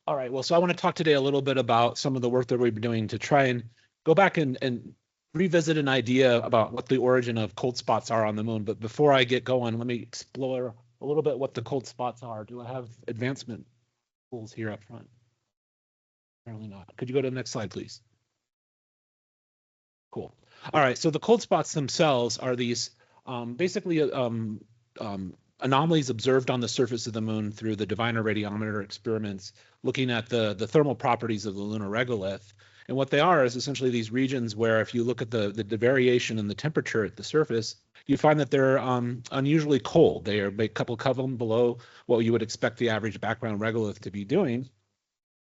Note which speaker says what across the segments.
Speaker 1: All right, well, so I want to talk today a little bit about some of the work that we've been doing to try and go back and revisit an idea about what the origin of cold spots are on the moon. But before I get going, let me explore a little bit what the cold spots are. Do I have advancement tools here up front? Apparently not. Could you go to the next slide, please? Cool. All right, so the cold spots themselves are these basically anomalies observed on the surface of the moon through the Diviner radiometer experiments, looking at the thermal properties of the lunar regolith. And what they are is essentially these regions where if you look at the variation in the temperature at the surface, you find that they're unusually cold. They are a couple Kelvin below what you would expect the average background regolith to be doing.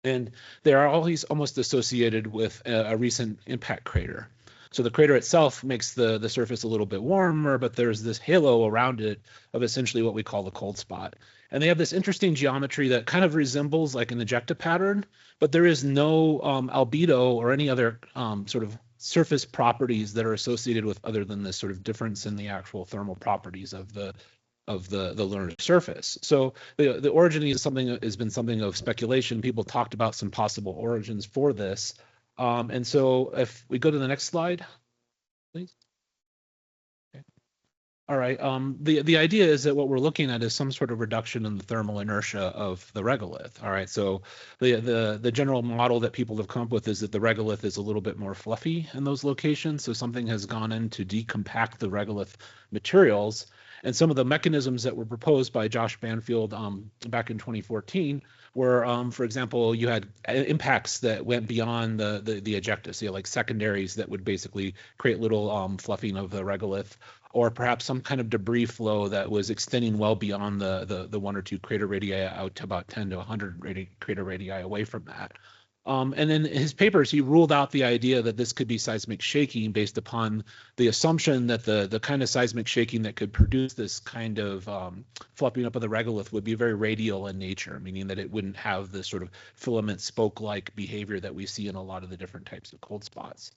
Speaker 1: And they are always almost associated with a recent impact crater. So the crater itself makes the surface a little bit warmer, but there's this halo around it of essentially what we call the cold spot. And they have this interesting geometry that kind of resembles like an ejecta pattern, but there is no albedo or any other sort of surface properties that are associated with other than this sort of difference in the actual thermal properties of the lunar surface. So the origin is something that has been something of speculation. People talked about some possible origins for this. And so if we go to the next slide, please. Okay. All right. The idea is that what we're looking at is some sort of reduction in the thermal inertia of the regolith. All right. So the general model that people have come up with is that the regolith is a little bit more fluffy in those locations. So something has gone in to decompact the regolith materials. And some of the mechanisms that were proposed by Josh Banfield back in 2014 were, for example, you had impacts that went beyond the ejecta, so like secondaries that would basically create little fluffing of the regolith, or perhaps some kind of debris flow that was extending well beyond the one or two crater radii out to about 10 to 100 crater radii away from that. And in his papers, he ruled out the idea that this could be seismic shaking based upon the assumption that the kind of seismic shaking that could produce this kind of fluffing up of the regolith would be very radial in nature, meaning that it wouldn't have the sort of filament spoke-like behavior that we see in a lot of the different types of cold spots.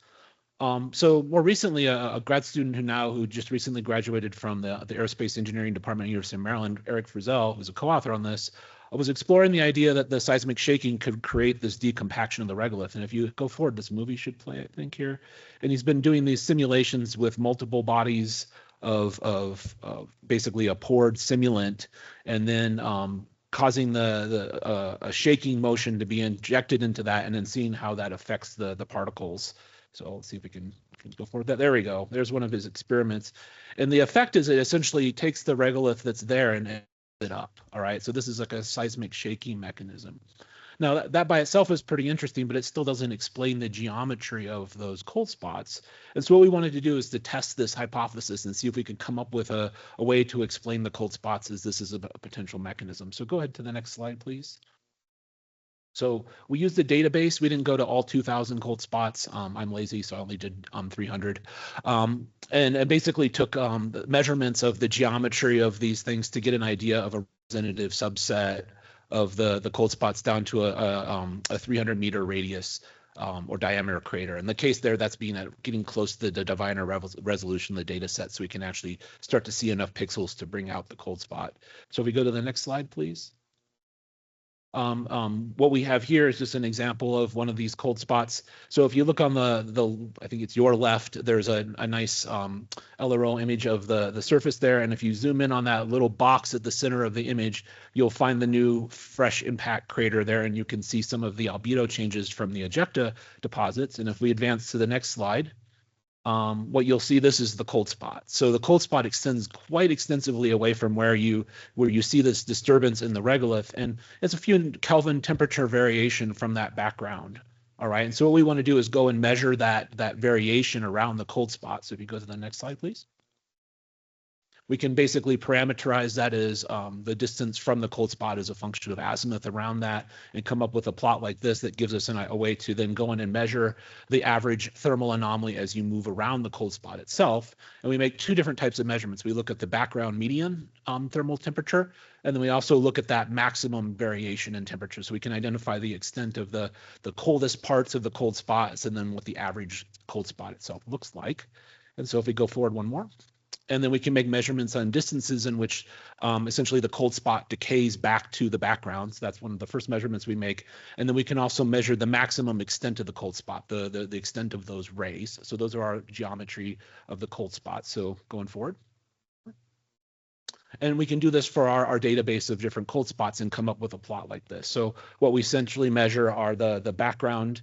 Speaker 1: So more recently, a grad student who just recently graduated from the Aerospace Engineering Department at University of Maryland, Eric Frizzell, who's a co-author on this, was exploring the idea that the seismic shaking could create this decompaction of the regolith. And if you go forward, this movie should play, I think, here. And he's been doing these simulations with multiple bodies of basically a poured simulant, and then causing a shaking motion to be injected into that, and then seeing how that affects the particles. So let's see if we can go forward. There we go. There's one of his experiments. And the effect is it essentially takes the regolith that's there and it up. All right. So this is like a seismic shaking mechanism. Now that by itself is pretty interesting, but it still doesn't explain the geometry of those cold spots. And so what we wanted to do is to test this hypothesis and see if we could come up with a way to explain the cold spots as this is a potential mechanism. So go ahead to the next slide, please. So we used the database. We didn't go to all 2,000 cold spots. I'm lazy, so I only did 300. And basically took the measurements of the geometry of these things to get an idea of a representative subset of the cold spots down to a 300-meter radius or diameter crater. In the case there, that's getting close to the Diviner resolution of the data set, so we can actually start to see enough pixels to bring out the cold spot. So if we go to the next slide, please. What we have here is just an example of one of these cold spots. So if you look on the I think it's your left, there's a nice LRO image of the surface there. And if you zoom in on that little box at the center of the image, you'll find the new fresh impact crater there, and you can see some of the albedo changes from the ejecta deposits. And if we advance to the next slide, what you'll see, this is the cold spot. So the cold spot extends quite extensively away from where you see this disturbance in the regolith, and it's a few Kelvin temperature variation from that background. All right, and so what we want to do is go and measure that variation around the cold spot. So if you go to the next slide, please. We can basically parameterize that as the distance from the cold spot as a function of azimuth around that, and come up with a plot like this that gives us a way to then go in and measure the average thermal anomaly as you move around the cold spot itself. And we make two different types of measurements. We look at the background median thermal temperature, and then we also look at that maximum variation in temperature. So we can identify the extent of the coldest parts of the cold spots, and then what the average cold spot itself looks like. And so if we go forward one more. And then we can make measurements on distances in which essentially the cold spot decays back to the background. So that's one of the first measurements we make. And then we can also measure the maximum extent of the cold spot, the extent of those rays. So those are our geometry of the cold spot. So going forward. And we can do this for our database of different cold spots and come up with a plot like this. So what we essentially measure are the background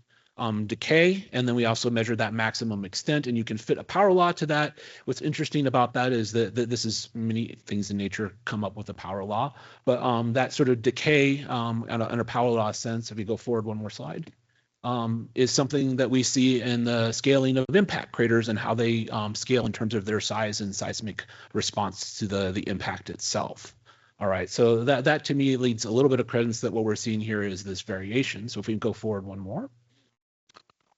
Speaker 1: decay, and then we also measure that maximum extent, and you can fit a power law to that. What's interesting about that is that this is many things in nature come up with a power law, but that sort of decay on a power law sense, if we go forward one more slide, is something that we see in the scaling of impact craters and how they scale in terms of their size and seismic response to the impact itself. All right, so that to me leads a little bit of credence that what we're seeing here is this variation. So if we can go forward one more.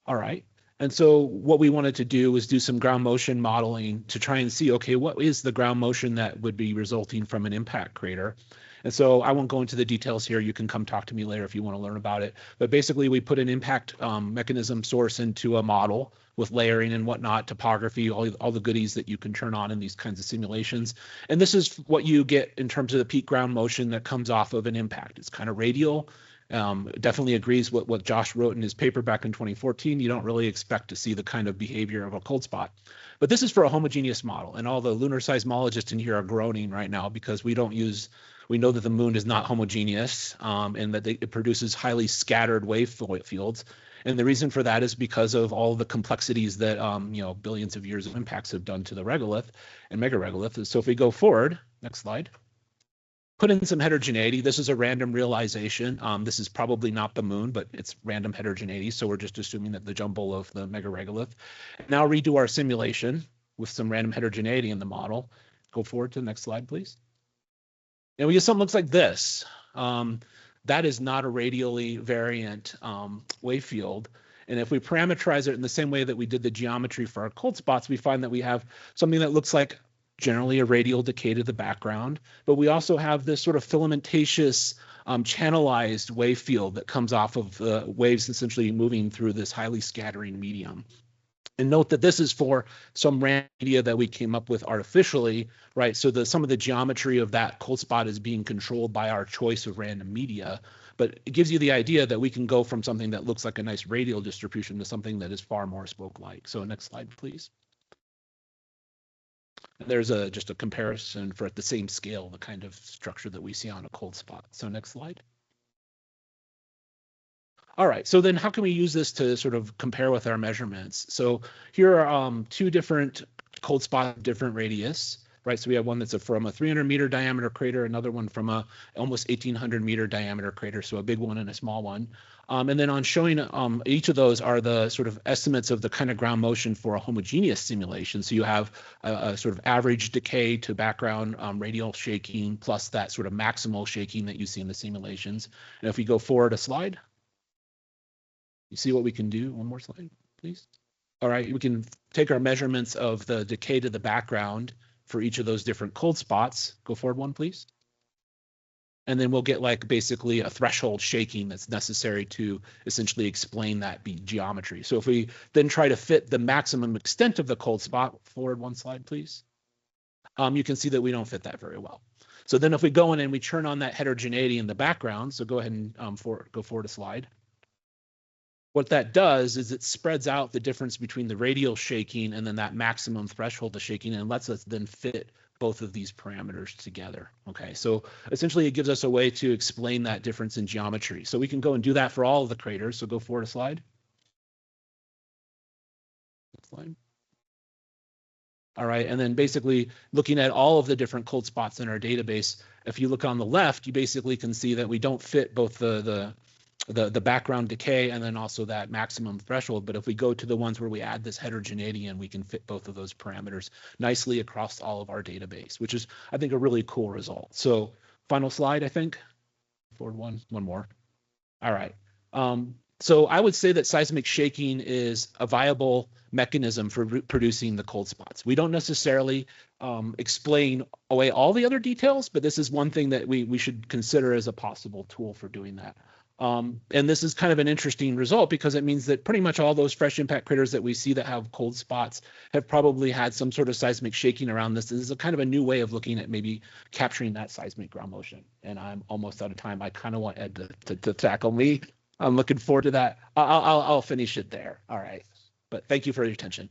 Speaker 1: All right, and so what we wanted to do was do some ground motion modeling to try and see, okay, what is the ground motion that would be resulting from an impact crater? And so I won't go into the details here. You can come talk to me later if you want to learn about it. But basically, we put an impact mechanism source into a model with layering and whatnot, topography, all the goodies that you can turn on in these kinds of simulations. And this is what you get in terms of the peak ground motion that comes off of an impact. It's kind of radial. Definitely agrees with what Josh wrote in his paper back in 2014. You don't really expect to see the kind of behavior of a cold spot. But this is for a homogeneous model. And all the lunar seismologists in here are groaning right now because we know that the moon is not homogeneous and that it produces highly scattered wave fields. And the reason for that is because of all the complexities that billions of years of impacts have done to the regolith and megaregolith. So if we go forward, next slide. Put in some heterogeneity. This is a random realization. This is probably not the moon, but it's random heterogeneity. So we're just assuming that the jumble of the megaregolith. Now redo our simulation with some random heterogeneity in the model. Go forward to the next slide, please. And we get something that looks like this. That is not a radially variant wave field. And if we parameterize it in the same way that we did the geometry for our cold spots, we find that we have something that looks like generally a radial decay to the background, but we also have this sort of filamentous channelized wave field that comes off of the waves essentially moving through this highly scattering medium. And note that this is for some random media that we came up with artificially, right? So some of the geometry of that cold spot is being controlled by our choice of random media, but it gives you the idea that we can go from something that looks like a nice radial distribution to something that is far more spoke-like. So next slide, please. There's just a comparison for at the same scale, the kind of structure that we see on a cold spot. So next slide. All right, so then how can we use this to sort of compare with our measurements? So here are two different cold spots, different radius, right? So we have one that's from a 300-meter diameter crater, another one from a almost 1,800-meter diameter crater, so a big one and a small one. And then on showing each of those are the sort of estimates of the kind of ground motion for a homogeneous simulation. So you have a sort of average decay to background radial shaking plus that sort of maximal shaking that you see in the simulations. And if we go forward a slide, you see what we can do. One more slide, please. All right, we can take our measurements of the decay to the background for each of those different cold spots. Go forward one, please. And then we'll get like basically a threshold shaking that's necessary to essentially explain that geometry. So if we then try to fit the maximum extent of the cold spot, forward one slide, please, you can see that we don't fit that very well. So then if we go in and we turn on that heterogeneity in the background, so go ahead and go forward a slide. What that does is it spreads out the difference between the radial shaking and then that maximum threshold of shaking and lets us then fit both of these parameters together. Okay, so essentially it gives us a way to explain that difference in geometry. So we can go and do that for all of the craters. So go forward a slide. Next slide. All right, and then basically looking at all of the different cold spots in our database, if you look on the left, you basically can see that we don't fit both the background decay and then also that maximum threshold. But if we go to the ones where we add this heterogeneity in, we can fit both of those parameters nicely across all of our database, which is, I think, a really cool result. So final slide, I think. Forward one more. All right. So I would say that seismic shaking is a viable mechanism for producing the cold spots. We don't necessarily explain away all the other details, but this is one thing that we should consider as a possible tool for doing that. And this is kind of an interesting result because it means that pretty much all those fresh impact craters that we see that have cold spots have probably had some sort of seismic shaking around this. This is a kind of a new way of looking at maybe capturing that seismic ground motion. And I'm almost out of time. I kind of want Ed to tackle me. I'm looking forward to that. I'll finish it there. All right. But thank you for your attention.